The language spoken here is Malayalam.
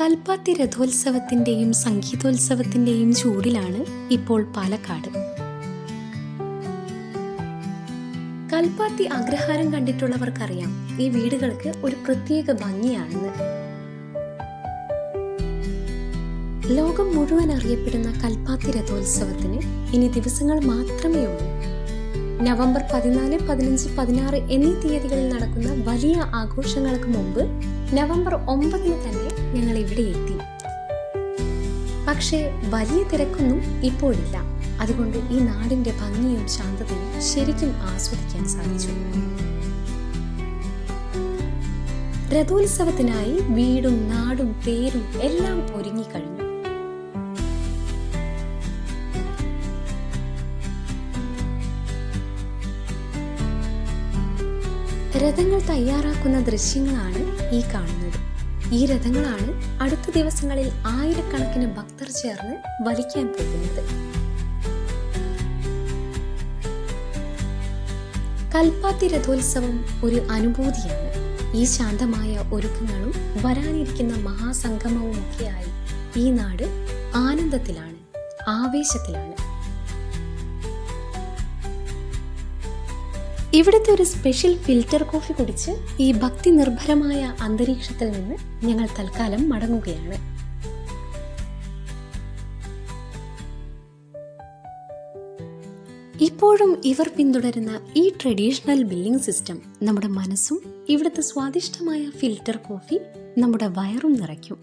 കൽപ്പാത്തി രഥോത്സവത്തിന്റെയും സംഗീതോത്സവത്തിന്റെയും ചൂടിലാണ് ഇപ്പോൾ പാലക്കാട്. കൽപ്പാത്തി അഗ്രഹാരം കണ്ടിട്ടുള്ളവർക്കറിയാം ഈ വീടുകൾക്ക് ഒരു പ്രത്യേക ഭംഗിയാണെന്ന്. ലോകം മുഴുവൻ അറിയപ്പെടുന്ന കൽപ്പാത്തി രഥോത്സവത്തിന് ഇനി ദിവസങ്ങൾ മാത്രമേ ഉള്ളൂ. നവംബർ 14, 15, 16 എന്നീ തീയതികളിൽ നടക്കുന്ന വലിയ ആഘോഷങ്ങൾക്ക് മുമ്പ് നവംബർ 9 തന്നെ ഞങ്ങൾ ഇവിടെ എത്തി. പക്ഷേ വലിയ തിരക്കൊന്നും ഇപ്പോഴില്ല. അതുകൊണ്ട് ഈ നാടിന്റെ ഭംഗിയും ശാന്തതയും ശരിക്കും ആസ്വദിക്കാൻ സാധിച്ചു. രഥോത്സവത്തിനായി വീടും നാടും തേരും എല്ലാം ഒരുങ്ങിക്കഴിഞ്ഞു. രഥങ്ങൾ തയ്യാറാക്കുന്ന ദൃശ്യങ്ങളാണ് ഈ കാണുന്നത്. ഈ രഥങ്ങളാണ് അടുത്ത ദിവസങ്ങളിൽ ആയിരക്കണക്കിന് ഭക്തർ ചേർന്ന് വലിക്കാൻ പോകുന്നത്. കൽപ്പാത്തി രഥോത്സവം ഒരു അനുഭൂതിയാണ്. ഈ ശാന്തമായ ഒരുക്കങ്ങളും വരാനിരിക്കുന്ന മഹാസംഗമവും ഒക്കെയായി ഈ നാട് ആനന്ദത്തിലാണ്, ആവേശത്തിലാണ്. ഇവിടുത്തെ ഒരു സ്പെഷ്യൽ ഫിൽറ്റർ കോഫി കുടിച്ച് ഈ ഭക്തി നിർഭരമായ അന്തരീക്ഷത്തിൽ നിന്ന് ഞങ്ങൾ തൽക്കാലം മടങ്ങുകയാണ്. ഇപ്പോഴും ഇവർ പിന്തുടരുന്ന ഈ ട്രഡീഷണൽ ബില്ലിംഗ് സിസ്റ്റം നമ്മുടെ മനസ്സും ഇവിടുത്തെ സ്വാദിഷ്ടമായ ഫിൽറ്റർ കോഫി നമ്മുടെ വയറും നിറയ്ക്കും.